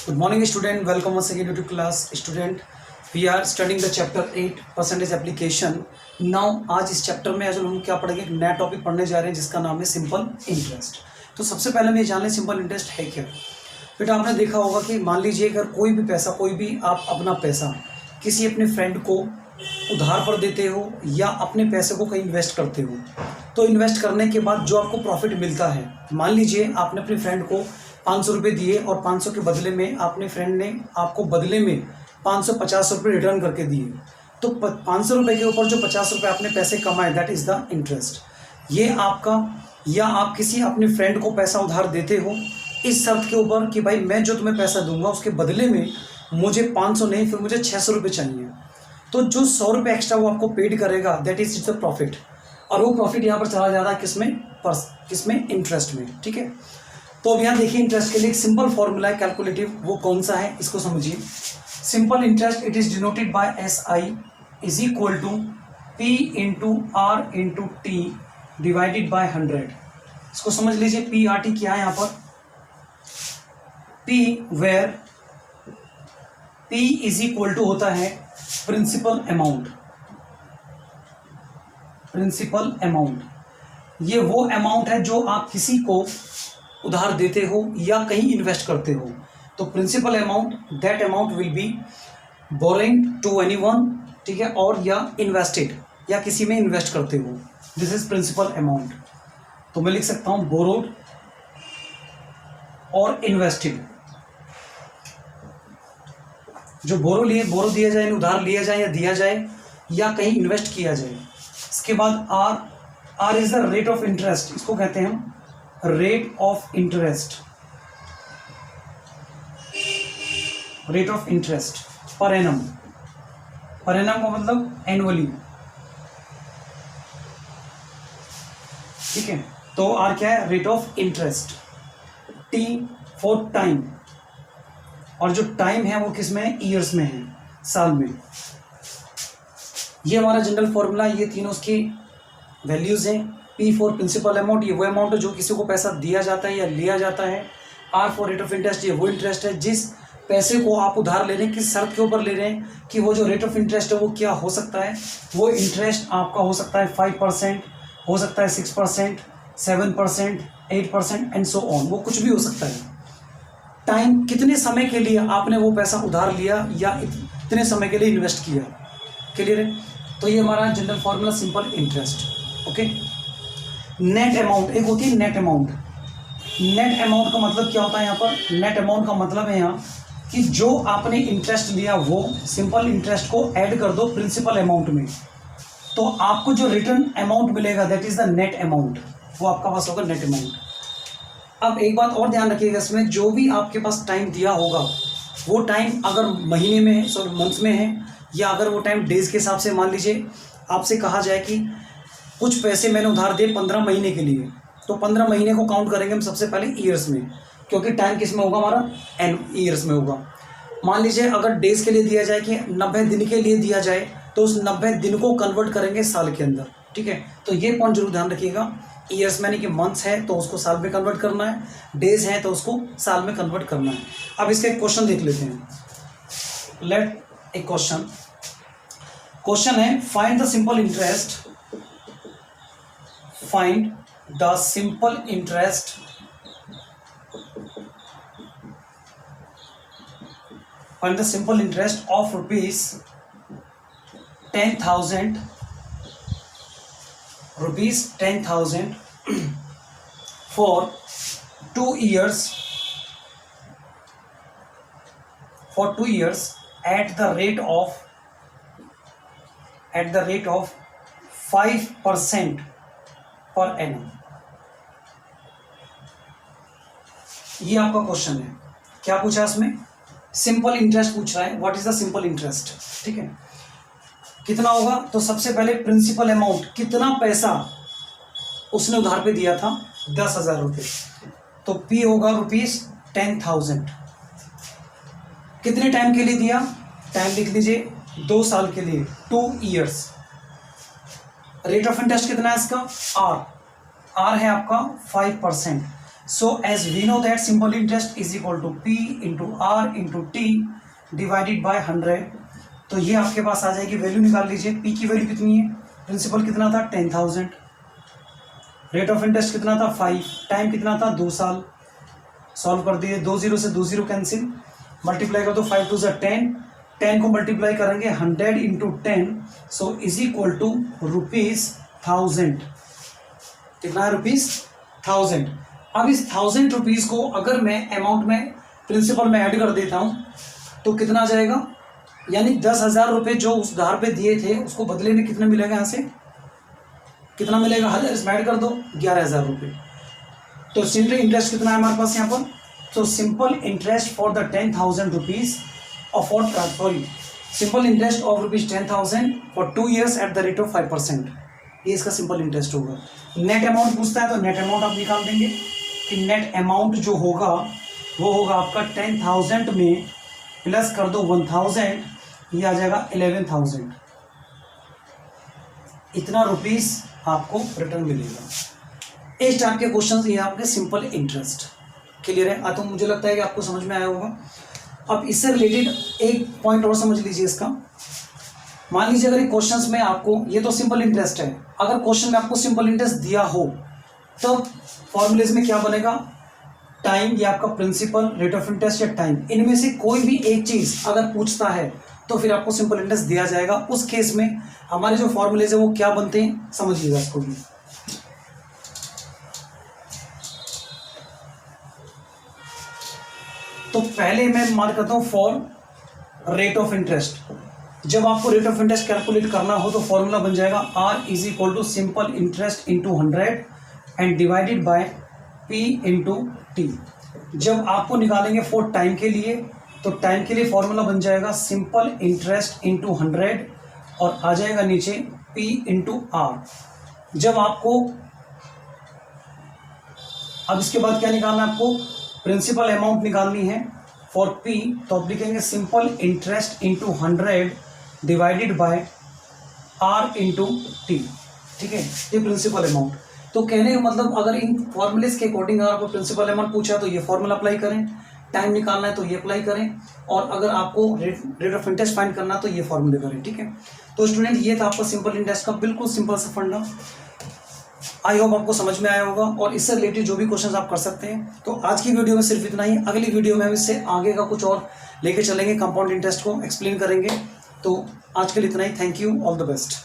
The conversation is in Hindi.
Good morning student, welcome once again to class student. We are studying the chapter 8 percentage application. Now आज इस चैप्टर में आज हम क्या पढ़ेंगे, एक नया टॉपिक पढ़ने जा रहे हैं जिसका नाम है सिंपल इंटरेस्ट। तो सबसे पहले हम ये जान लें सिंपल इंटरेस्ट है क्या। बेटा आपने देखा होगा कि मान लीजिए अगर कोई भी आप अपना पैसा किसी अपने फ्रेंड को उधार पर देते हो या अपने पैसे को कहीं इन्वेस्ट करते हो, तो इन्वेस्ट करने के बाद जो आपको प्रॉफिट मिलता है, मान लीजिए आपने अपने फ्रेंड को 500 रुपये दिए और 500 के बदले में आपने फ्रेंड ने आपको बदले में 550 रुपये रिटर्न करके दिए, तो 500 रुपये के ऊपर जो 50 रुपये आपने पैसे कमाए, दैट इज़ द इंटरेस्ट। ये आपका, या आप किसी अपने फ्रेंड को पैसा उधार देते हो इस शर्त के ऊपर कि भाई मैं जो तुम्हें पैसा दूंगा उसके बदले में मुझे 500 नहीं, फिर मुझे 600 रुपये चाहिए, तो जो 100 रुपये एक्स्ट्रा वो आपको पेड करेगा, दैट इज द प्रॉफिट। और वो प्रॉफिट यहाँ पर चला जाता है किसमें इंटरेस्ट में। ठीक है, तो अब यहाँ देखिए इंटरेस्ट के लिए एक सिंपल फॉर्मूला है कैलकुलेटिव, वो कौन सा है इसको समझिए। Simple interest it is denoted by SI is equal to P into R into T divided by 100। इसको समझ लीजिए, PRT क्या है यहाँ पर, P where P is equal to होता है प्रिंसिपल अमाउंट। ये वो अमाउंट है जो आप किसी को उधार देते हो या कहीं इन्वेस्ट करते हो। तो principal amount, that amount will be borrowing to anyone, ठीक है, और या इन्वेस्टेड, या किसी में इन्वेस्ट करते हो, दिस इज प्रिंसिपल अमाउंट। तो मैं लिख सकता हूं बोरोड और इन्वेस्टेड। जो बोरो दिया जाए, उधार लिया जाए या दिया जाए या कहीं इन्वेस्ट किया जाए। इसके बाद R is the rate of interest, इसको कहते हैं हम रेट ऑफ इंटरेस्ट पर एनम का मतलब एनुअली। ठीक है, तो आर क्या है, rate of interest. T for time, और जो टाइम है वो किस में है, ईयर्स में है, साल में। ये हमारा जनरल फॉर्मूला, ये तीनों उसकी वैल्यूज हैं। P फॉर प्रिंसिपल अमाउंट, ये वो अमाउंट है जो किसी को पैसा दिया जाता है या लिया जाता है। R for rate of interest, ये वो इंटरेस्ट है जिस पैसे को आप उधार ले रहे हैं, किस शर्त के ऊपर ले रहे हैं कि वो जो रेट ऑफ इंटरेस्ट है वो क्या हो सकता है। वो इंटरेस्ट आपका हो सकता है 5%, हो सकता है 6%, 7%, 8% एंड सो ऑन, वो कुछ भी हो सकता है। टाइम, कितने समय के लिए आपने वो पैसा उधार लिया या इतने समय के लिए इन्वेस्ट किया। क्लियर है, तो ये हमारा general formula simple interest. Okay, net amount, एक होती है नेट अमाउंट। नेट अमाउंट का मतलब क्या होता है यहाँ पर, नेट अमाउंट का मतलब है यहाँ कि जो आपने इंटरेस्ट लिया वो सिंपल इंटरेस्ट को ऐड कर दो प्रिंसिपल अमाउंट में, तो आपको जो रिटर्न अमाउंट मिलेगा that is the net amount, वो आपका पास होगा नेट अमाउंट। अब एक बात और ध्यान रखिएगा, इसमें जो भी आपके पास टाइम दिया होगा वो टाइम अगर महीने में है, सॉरी मंथ में है, या अगर वो टाइम डेज के हिसाब से, मान लीजिए आपसे कहा जाए कि कुछ पैसे मैंने उधार दिए 15 महीने के लिए, तो 15 महीने को काउंट करेंगे हम सबसे पहले ईयर्स में, क्योंकि टाइम किस में होगा हमारा, ईयर्स में होगा। मान लीजिए अगर डेज के लिए दिया जाए कि 90 दिन के लिए दिया जाए, तो उस 90 दिन को कन्वर्ट करेंगे साल के अंदर। ठीक है, तो ये पॉइंट जरूर ध्यान रखिएगा। ईयर्स यानी कि मंथ्स है तो उसको साल में कन्वर्ट करना है, डेज है तो उसको साल में कन्वर्ट करना है। अब इसका एक क्वेश्चन देख लेते हैं। लेट ए क्वेश्चन है, find the simple interest, find the simple interest of rupees 10,000 for 2 years at the rate of 5% per annum. ये आपका क्वेश्चन है। क्या पूछा इसमें, सिंपल इंटरेस्ट पूछ रहा है, what is the simple interest. ठीक है, कितना होगा, तो सबसे पहले प्रिंसिपल अमाउंट, कितना पैसा उसने उधार पे दिया था, 10,000 रुपये, तो P होगा रुपीज 10,000। कितने टाइम के लिए दिया, टाइम लिख लीजिए 2 साल के लिए, 2 ईयर्स। रेट ऑफ इंटरेस्ट कितना है इसका, आर है आपका 5%। So as we know that simple interest is equal to P into R into T divided by 100। तो ये आपके पास आ जाएगी, वैल्यू निकाल लीजिए। P की वैल्यू कितनी है, प्रिंसिपल कितना था 10,000, रेट ऑफ इंटरेस्ट कितना था 5, टाइम कितना था 2 साल। सॉल्व कर दिए, 2 0 से 2 0 कैंसिल, मल्टीप्लाई कर दो 5 2 से 10, 10 को मल्टीप्लाई करेंगे 100 into 10, so is equal to ₹1000। कितना है ₹1000। अब इस 1000 रुपीज को अगर मैं अमाउंट में प्रिंसिपल में ऐड कर देता हूं तो कितना जाएगा, यानी 10,000 रुपये जो उस धार पे दिए थे उसको बदले में कितना मिलेगा, यहाँ से कितना मिलेगा 1000 इसमें ऐड कर दो 11,000 रुपये। तो सिंपल इंटरेस्ट कितना है हमारे पास यहाँ पर, तो simple interest for the 10,000 rupees for sorry simple interest of ₹10,000 for 2 years at the rate of 5%, ये इसका सिंपल इंटरेस्ट होगा। नेट अमाउंट पूछता है तो नेट अमाउंट आप निकाल देंगे कि नेट अमाउंट जो होगा वो होगा आपका 10,000 में प्लस कर दो 1,000, ये आ जाएगा 11,000। इतना रुपीस आपको रिटर्न मिलेगा। इस टाइप के क्वेश्चंस ये आपके सिंपल इंटरेस्ट। क्लियर है? तो मुझे लगता है कि आपको समझ में आया होगा। अब इससे रिलेटेड एक पॉइंट और समझ लीजिए इसका। मान लीजिए अगर क्वेश्चंस में आपको, ये तो सिंपल इंटरेस्ट है, अगर क्वेश्चन में आपको सिंपल इंटरेस्ट दिया हो तब फॉर्मूलेज में क्या बनेगा, टाइम या आपका प्रिंसिपल, रेट ऑफ इंटरेस्ट या टाइम, इनमें से कोई भी एक चीज अगर पूछता है तो फिर आपको सिंपल इंटरेस्ट दिया जाएगा। उस केस में हमारे जो फॉर्मूलेज है वो क्या बनते हैं, समझिएगा इसको भी। तो पहले मैं मार्क करता हूं फॉर रेट ऑफ इंटरेस्ट। जब आपको रेट ऑफ इंटरेस्ट कैलकुलेट करना हो तो फॉर्मूला बन जाएगा R is equal to simple interest into 100 and divided by P into T. जब आपको निकालेंगे फॉर टाइम के लिए तो टाइम के लिए फॉर्मूला बन जाएगा सिंपल इंटरेस्ट इंटू 100 और आ जाएगा नीचे P इंटू आर। जब आपको, अब इसके बाद क्या निकालना है आपको, प्रिंसिपल अमाउंट निकालनी है फॉर P, तो आप लिखेंगे simple interest into 100 divided by R into T. ठीक है, ये प्रिंसिपल अमाउंट। तो कहने का मतलब अगर इन फॉर्मूलेस के अकॉर्डिंग अगर आपको प्रिंसिपल अमाउंट पूछा तो ये फॉर्मूला अप्लाई करें, टाइम निकालना है तो ये अप्लाई करें, और अगर आपको रेट ऑफ इंटरेस्ट फाइंड करना है तो ये फॉर्मूले करें। ठीक है, तो स्टूडेंट ये था आपका सिंपल इंटरेस्ट का बिल्कुल सिंपल सा फंडा। आई होप आपको समझ में आया होगा और इससे रिलेटेड जो भी क्वेश्चंस आप कर सकते हैं। तो आज की वीडियो में सिर्फ इतना ही। अगली वीडियो में हम इससे आगे का कुछ और लेके चलेंगे, कंपाउंड इंटरेस्ट को एक्सप्लेन करेंगे। तो आज के लिए इतना ही। Thank you, all the best.